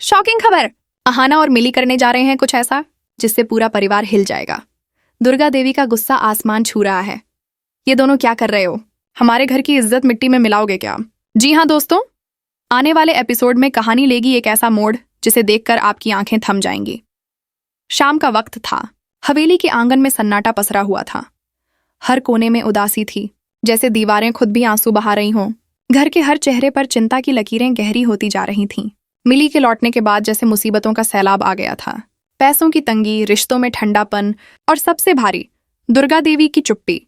Shocking खबर! अहाना और मिली करने जा रहे हैं कुछ ऐसा जिससे पूरा परिवार हिल जाएगा। दुर्गा देवी का गुस्सा आसमान छू रहा है। ये दोनों क्या कर रहे हो? हमारे घर की इज्जत मिट्टी में मिलाओगे क्या? जी हाँ दोस्तों, आने वाले एपिसोड में कहानी लेगी एक ऐसा मोड़ जिसे देखकर आपकी आंखें थम जाएंगी। शाम का वक्त था। हवेली के आंगन में सन्नाटा पसरा हुआ था। हर कोने में उदासी थी, जैसे दीवारें खुद भी आंसू बहा रही हों। घर के हर चेहरे पर चिंता की लकीरें गहरी होती जा रही थीं। मिली के लौटने के बाद जैसे मुसीबतों का सैलाब आ गया था। पैसों की तंगी, रिश्तों में ठंडापन और सबसे भारी दुर्गा देवी की चुप्पी।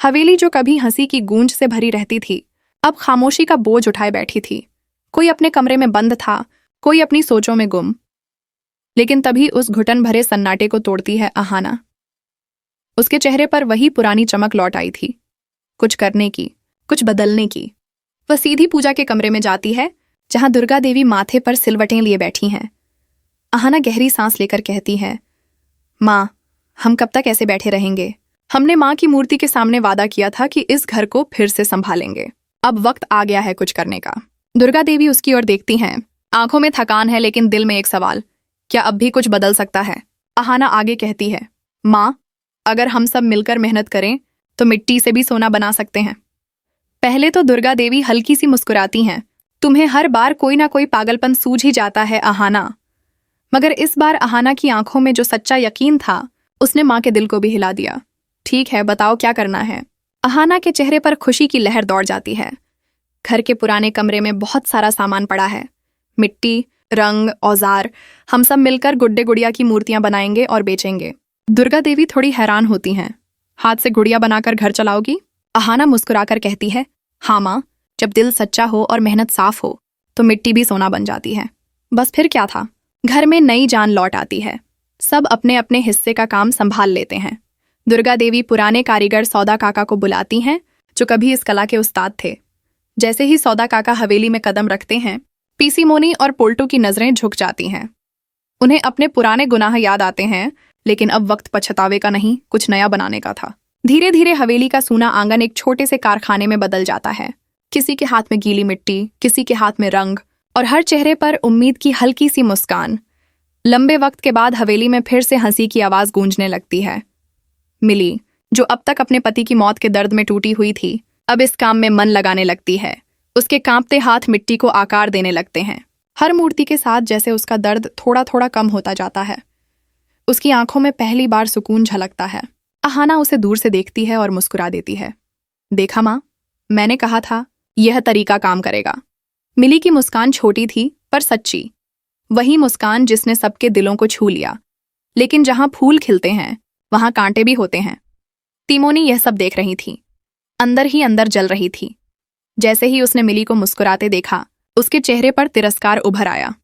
हवेली जो कभी हंसी की गूंज से भरी रहती थी, अब खामोशी का बोझ उठाए बैठी थी। कोई अपने कमरे में बंद था, कोई अपनी सोचों में गुम। लेकिन तभी उस घुटन भरे सन्नाटे को तोड़ती है अहाना। उसके चेहरे पर वही पुरानी चमक लौट आई थी, कुछ करने की, कुछ बदलने की। वह सीधी पूजा के कमरे में जाती है, जहां दुर्गा देवी माथे पर सिलवटें लिए बैठी हैं। अहाना गहरी सांस लेकर कहती है, माँ, हम कब तक ऐसे बैठे रहेंगे? हमने माँ की मूर्ति के सामने वादा किया था कि इस घर को फिर से संभालेंगे। अब वक्त आ गया है कुछ करने का। दुर्गा देवी उसकी ओर देखती हैं। आंखों में थकान है, लेकिन दिल में एक सवाल, क्या अब भी कुछ बदल सकता है? अहाना आगे कहती है, माँ, अगर हम सब मिलकर मेहनत करें तो मिट्टी से भी सोना बना सकते हैं। पहले तो दुर्गा देवी हल्की सी मुस्कुराती हैं। तुम्हें हर बार कोई ना कोई पागलपन सूझ ही जाता है अहाना। मगर इस बार अहाना की आंखों में जो सच्चा यकीन था, उसने माँ के दिल को भी हिला दिया। ठीक है, बताओ क्या करना है? अहाना के चेहरे पर खुशी की लहर दौड़ जाती है। घर के पुराने कमरे में बहुत सारा सामान पड़ा है, मिट्टी, रंग, औजार। हम सब मिलकर गुड्डे गुड़िया की मूर्तियां बनाएंगे और बेचेंगे। दुर्गा देवी थोड़ी हैरान होती हैं। हाथ से गुड़िया बनाकर घर चलाओगी? अहाना मुस्कुराकर कहती है, हाँ माँ, जब दिल सच्चा हो और मेहनत साफ हो तो मिट्टी भी सोना बन जाती है। बस फिर क्या था, घर में नई जान लौट आती है। सब अपने अपने हिस्से का काम संभाल लेते हैं। दुर्गा देवी पुराने कारीगर सौदा काका को बुलाती हैं, जो कभी इस कला के उस्ताद थे। जैसे ही सौदा काका हवेली में कदम रखते हैं, पीसी मोनी और पोल्टू की नजरें झुक जाती हैं। उन्हें अपने पुराने गुनाह याद आते हैं, लेकिन अब वक्त पछतावे का नहीं, कुछ नया बनाने का था। धीरे धीरे हवेली का सूना आंगन एक छोटे से कारखाने में बदल जाता है। किसी के हाथ में गीली मिट्टी, किसी के हाथ में रंग, और हर चेहरे पर उम्मीद की हल्की सी मुस्कान। लंबे वक्त के बाद हवेली में फिर से हंसी की आवाज गूंजने लगती है। मिली, जो अब तक अपने पति की मौत के दर्द में टूटी हुई थी, अब इस काम में मन लगाने लगती है। उसके कांपते हाथ मिट्टी को आकार देने लगते हैं। हर मूर्ति के साथ जैसे उसका दर्द थोड़ा थोड़ा कम होता जाता है। उसकी आंखों में पहली बार सुकून झलकता है। अहाना उसे दूर से देखती है और मुस्कुरा देती है। देखा माँ, मैंने कहा था यह तरीका काम करेगा। मिली की मुस्कान छोटी थी पर सच्ची। वही मुस्कान जिसने सबके दिलों को छू लिया। लेकिन जहां फूल खिलते हैं वहां कांटे भी होते हैं। तिमोनी यह सब देख रही थी, अंदर ही अंदर जल रही थी। जैसे ही उसने मिली को मुस्कुराते देखा, उसके चेहरे पर तिरस्कार उभर आया।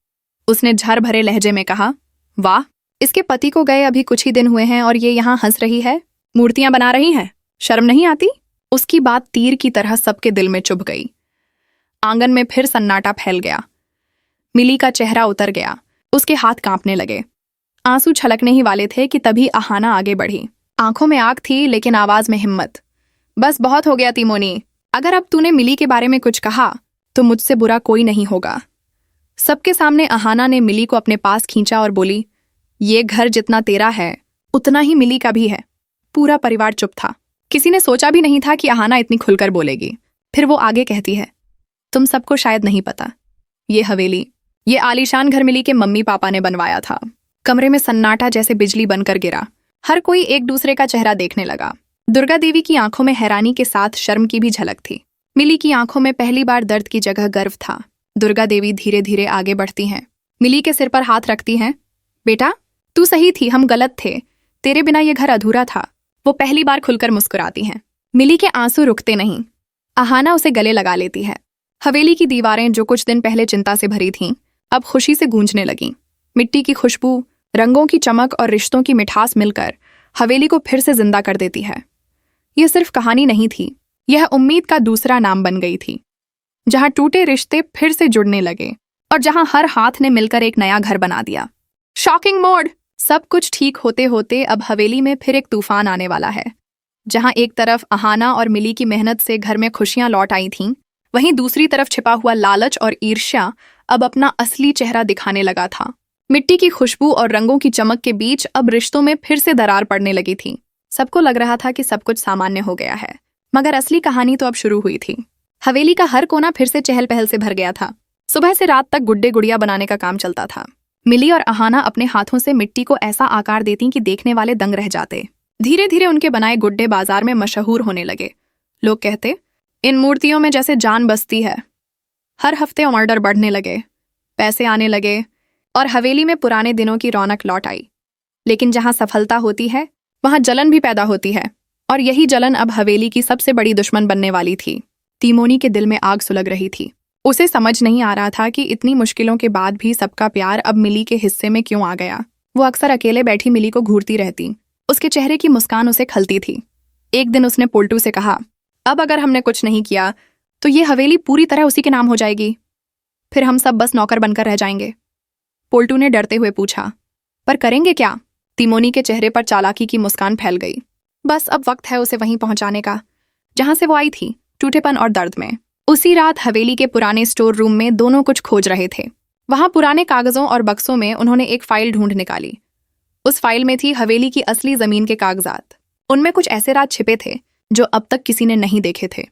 उसने झर भरे लहजे में कहा, वाह, इसके पति को गए अभी कुछ ही दिन हुए हैं और ये यहाँ हंस रही है, मूर्तियां बना रही है। शर्म नहीं आती? उसकी बात तीर की तरह सबके दिल में चुभ गई। आंगन में फिर सन्नाटा फैल गया। मिली का चेहरा उतर गया, उसके हाथ कांपने लगे। आंसू छलकने ही वाले थे कि तभी अहाना आगे बढ़ी। आंखों में आग थी, लेकिन आवाज में हिम्मत। बस बहुत हो गया तिमोनी, अगर अब तूने मिली के बारे में कुछ कहा तो मुझसे बुरा कोई नहीं होगा। सबके सामने अहाना ने मिली को अपने पास खींचा और बोली, ये घर जितना तेरा है उतना ही मिली का भी है। पूरा परिवार चुप था। किसी ने सोचा भी नहीं था कि अहाना इतनी खुलकर बोलेगी। फिर वो आगे कहती है, तुम सबको शायद नहीं पता, ये हवेली, ये आलीशान घर मिली के मम्मी पापा ने बनवाया था। कमरे में सन्नाटा जैसे बिजली बनकर गिरा। हर कोई एक दूसरे का चेहरा देखने लगा। दुर्गा देवी की आंखों में हैरानी के साथ शर्म की भी झलक थी। मिली की आंखों में पहली बार दर्द की जगह गर्व था। दुर्गा देवी धीरे धीरे आगे बढ़ती हैं। मिली के सिर पर हाथ रखती हैं। बेटा, तू सही थी, हम गलत थे, तेरे बिना ये घर अधूरा था। वो पहली बार खुलकर मुस्कुराती हैं। मिली के आंसू रुकते नहीं। अहाना उसे गले लगा लेती है। हवेली की दीवारें जो कुछ दिन पहले चिंता से भरी थीं, अब खुशी से गूंजने लगीं। मिट्टी की खुशबू, रंगों की चमक और रिश्तों की मिठास मिलकर हवेली को फिर से जिंदा कर देती है। यह सिर्फ कहानी नहीं थी, यह उम्मीद का दूसरा नाम बन गई थी, जहां टूटे रिश्ते फिर से जुड़ने लगे और जहां हर हाथ ने मिलकर एक नया घर बना दिया। Shocking mode! सब कुछ ठीक होते होते अब हवेली में फिर एक तूफान आने वाला है। जहां एक तरफ अहाना और मिली की मेहनत से घर में खुशियां लौट आई थीं, वहीं दूसरी तरफ छिपा हुआ लालच और ईर्ष्या अब अपना असली चेहरा दिखाने लगा था। मिट्टी की खुशबू और रंगों की चमक के बीच अब रिश्तों में फिर से दरार पड़ने लगी थी। सबको लग रहा था कि सब कुछ सामान्य हो गया है, मगर असली कहानी तो अब शुरू हुई थी। हवेली का हर कोना फिर से चहल पहल से भर गया था। सुबह से रात तक गुड्डे गुड़िया बनाने का काम चलता था। मिली और अहाना अपने हाथों से मिट्टी को ऐसा आकार देती कि देखने वाले दंग रह जाते। धीरे धीरे उनके बनाए गुड्डे बाजार में मशहूर होने लगे। लोग कहते, इन मूर्तियों में जैसे जान बसती है। हर हफ्ते ऑर्डर बढ़ने लगे, पैसे आने लगे और हवेली में पुराने दिनों की रौनक लौट आई। लेकिन जहां सफलता होती है वहां जलन भी पैदा होती है, और यही जलन अब हवेली की सबसे बड़ी दुश्मन बनने वाली थी। तिमोनी के दिल में आग सुलग रही थी। उसे समझ नहीं आ रहा था कि इतनी मुश्किलों के बाद भी सबका प्यार अब मिली के हिस्से में क्यों आ गया। वो अक्सर अकेले बैठी मिली को घूरती रहती। उसके चेहरे की मुस्कान उसे खलती थी। एक दिन उसने पोल्टू से कहा, अब अगर हमने कुछ नहीं किया तो ये हवेली पूरी तरह उसी के नाम हो जाएगी। फिर हम सब बस नौकर बनकर रह जाएंगे। पोल्टू ने डरते हुए पूछा, पर करेंगे क्या? तिमोनी के चेहरे पर चालाकी की मुस्कान फैल गई। बस अब वक्त है उसे वहीं पहुंचाने का जहां से वो आई थी, टूटेपन और दर्द में। उसी रात हवेली के पुराने स्टोर रूम में दोनों कुछ खोज रहे थे। वहां पुराने कागजों और बक्सों में उन्होंने एक फाइल ढूंढ निकाली। उस फाइल में थी हवेली की असली जमीन के कागजात। उनमें कुछ ऐसे राज छिपे थे जो अब तक किसी ने नहीं देखे थे।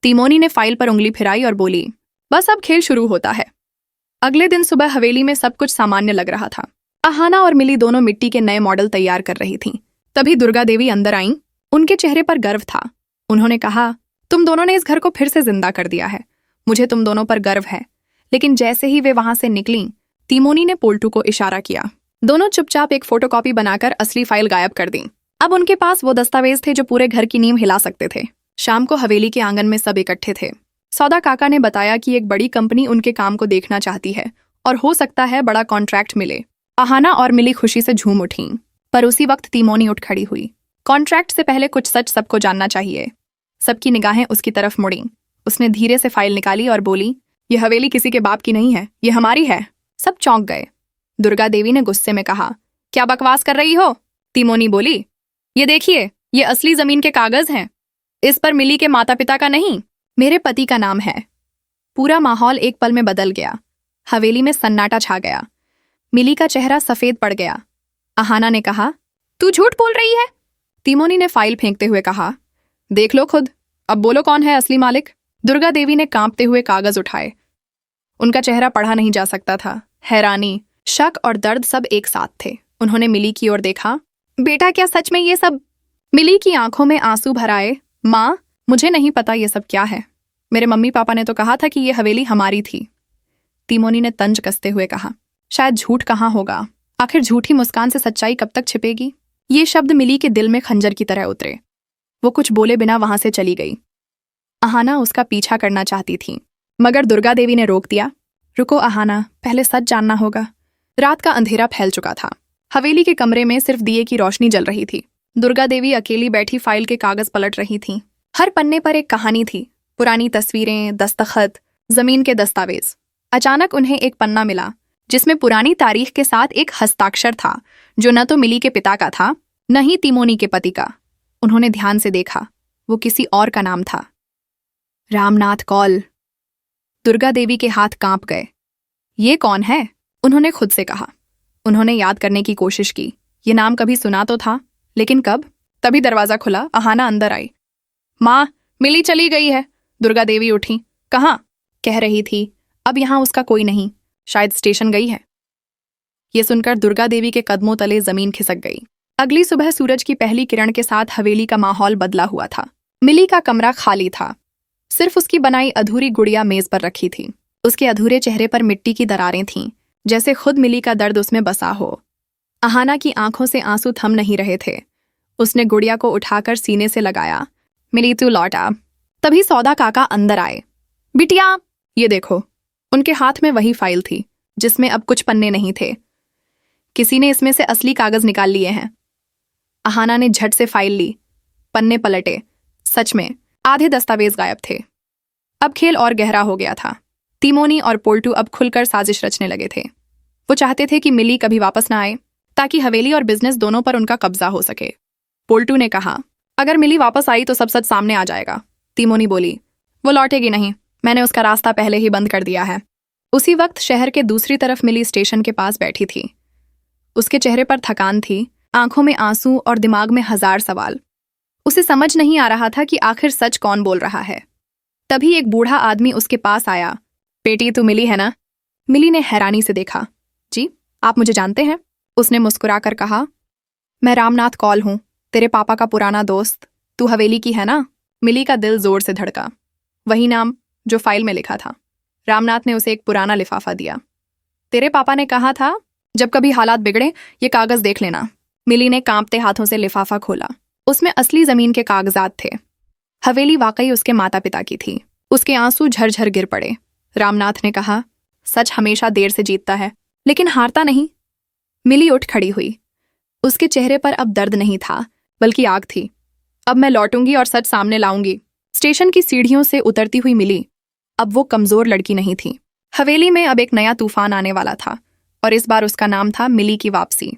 तिमोनी ने फाइल पर उंगली फिराई और बोली, बस अब खेल शुरू होता है। अगले दिन सुबह हवेली में सब कुछ सामान्य लग रहा था। अहाना और मिली दोनों मिट्टी के नए मॉडल तैयार कर रही थीं। तभी दुर्गा देवी अंदर आईं। उनके चेहरे पर गर्व था। उन्होंने कहा, तुम दोनों ने इस घर को फिर से जिंदा कर दिया है। मुझे तुम दोनों पर गर्व है। लेकिन जैसे ही वे वहां से निकलीं, तिमोनी ने पोल्टू को इशारा किया। दोनों चुपचाप एक फोटोकॉपी बनाकर असली फाइल गायब कर दी। अब उनके पास वो दस्तावेज थे जो पूरे घर की नींव हिला सकते थे। शाम को हवेली के आंगन में सब इकट्ठे थे। सौदा काका ने बताया कि एक बड़ी कंपनी उनके काम को देखना चाहती है और हो सकता है बड़ा कॉन्ट्रैक्ट मिले। अहाना और मिली खुशी से झूम उठीं, पर उसी वक्त तिमोनी उठ खड़ी हुई। कॉन्ट्रैक्ट से पहले कुछ सच सबको जानना चाहिए। सबकी निगाहें उसकी तरफ मुड़ीं। उसने धीरे से फाइल निकाली और बोली, ये हवेली किसी के बाप की नहीं है, ये हमारी है। सब चौंक गए। दुर्गा देवी ने गुस्से में कहा, क्या बकवास कर रही हो? तिमोनी बोली, ये देखिए, ये असली जमीन के कागज हैं। इस पर मिली के माता पिता का नहीं, मेरे पति का नाम है। पूरा माहौल एक पल में बदल गया। हवेली में सन्नाटा छा गया। मिली का चेहरा सफेद पड़ गया। अहाना ने कहा, तू झूठ बोल रही है। तिमोनी ने फाइल फेंकते हुए कहा, देख लो खुद, अब बोलो कौन है असली मालिक। दुर्गा देवी ने कांपते हुए कागज उठाए। उनका चेहरा पढ़ा नहीं जा सकता था। हैरानी, शक और दर्द सब एक साथ थे। उन्होंने मिली की ओर देखा। बेटा, क्या सच में ये सब? मिली की आंखों में आंसू भर आए। माँ, मुझे नहीं पता ये सब क्या है। मेरे मम्मी पापा ने तो कहा था कि ये हवेली हमारी थी। तिमोनी ने तंज कसते हुए कहा, शायद झूठ कहाँ होगा। आखिर झूठी मुस्कान से सच्चाई कब तक छिपेगी? ये शब्द मिली के दिल में खंजर की तरह उतरे। वो कुछ बोले बिना वहां से चली गई। अहाना उसका पीछा करना चाहती थी, मगर दुर्गा देवी ने रोक दिया। रुको अहाना, पहले सच जानना होगा। रात का अंधेरा फैल चुका था। हवेली के कमरे में सिर्फ दिए की रोशनी जल रही थी। दुर्गा देवी अकेली बैठी फाइल के कागज पलट रही थीं। हर पन्ने पर एक कहानी थी, पुरानी तस्वीरें, दस्तखत, जमीन के दस्तावेज। अचानक उन्हें एक पन्ना मिला जिसमें पुरानी तारीख के साथ एक हस्ताक्षर था जो न तो मिली के पिता का था, न ही तिमोनी के पति का। उन्होंने ध्यान से देखा। वो किसी और का नाम था, रामनाथ कौल। दुर्गा देवी के हाथ कांप गए। ये कौन है? उन्होंने खुद से कहा। उन्होंने याद करने की कोशिश की। ये नाम कभी सुना तो था, लेकिन कब? तभी दरवाजा खुला। अहाना अंदर आई। माँ, मिली चली गई है। दुर्गा देवी उठी। कहाँ? कह रही थी, अब यहां उसका कोई नहीं, शायद स्टेशन गई है। ये सुनकर दुर्गा देवी के कदमों तले जमीन खिसक गई। अगली सुबह सूरज की पहली किरण के साथ हवेली का माहौल बदला हुआ था। मिली का कमरा खाली था। सिर्फ उसकी बनाई अधूरी गुड़िया मेज पर रखी थी। उसके अधूरे चेहरे पर मिट्टी की दरारें थीं, जैसे खुद मिली का दर्द उसमें बसा हो। अहाना की आंखों से आंसू थम नहीं रहे थे। उसने गुड़िया को उठाकर सीने से लगाया। मिली, तू लौट आ। तभी सौदा काका अंदर आए। बिटिया, ये देखो। उनके हाथ में वही फाइल थी जिसमें अब कुछ पन्ने नहीं थे। किसी ने इसमें से असली कागज निकाल लिए हैं। अहाना ने झट से फाइल ली। पन्ने पलटे। सच में आधे दस्तावेज गायब थे। अब खेल और गहरा हो गया था। तिमोनी और पोल्टू अब खुलकर साजिश रचने लगे थे। वो चाहते थे कि मिली कभी वापस ना आए, ताकि हवेली और बिजनेस दोनों पर उनका कब्जा हो सके। पोल्टू ने कहा, अगर मिली वापस आई तो सब सच सामने आ जाएगा। तिमोनी बोली, वो लौटेगी नहीं, मैंने उसका रास्ता पहले ही बंद कर दिया है। उसी वक्त शहर के दूसरी तरफ मिली स्टेशन के पास बैठी थी। उसके चेहरे पर थकान थी, आंखों में आंसू और दिमाग में 1000 सवाल। उसे समझ नहीं आ रहा था कि आखिर सच कौन बोल रहा है। तभी एक बूढ़ा आदमी उसके पास आया। बेटी, तू मिली है ना? मिली ने हैरानी से देखा। जी, आप मुझे जानते हैं? उसने मुस्कुराकर कहा। मैं रामनाथ कौल हूं, तेरे पापा का पुराना दोस्त। तू हवेली की है ना? मिली का दिल जोर से धड़का। वही नाम जो फाइल में लिखा था। रामनाथ ने उसे एक पुराना लिफाफा दिया। तेरे पापा ने कहा था, जब कभी हालात बिगड़े ये कागज देख लेना। मिली ने कांपते हाथों से लिफाफा खोला। उसमें असली जमीन के कागजात थे। हवेली वाकई उसके माता पिता की थी। उसके आंसू झरझर गिर पड़े। रामनाथ ने कहा, सच हमेशा देर से जीतता है, लेकिन हारता नहीं। मिली उठ खड़ी हुई। उसके चेहरे पर अब दर्द नहीं था, बल्कि आग थी। अब मैं लौटूंगी और सच सामने लाऊंगी। स्टेशन की सीढ़ियों से उतरती हुई मिली अब वो कमजोर लड़की नहीं थी। हवेली में अब एक नया तूफान आने वाला था, और इस बार उसका नाम था मिली की वापसी।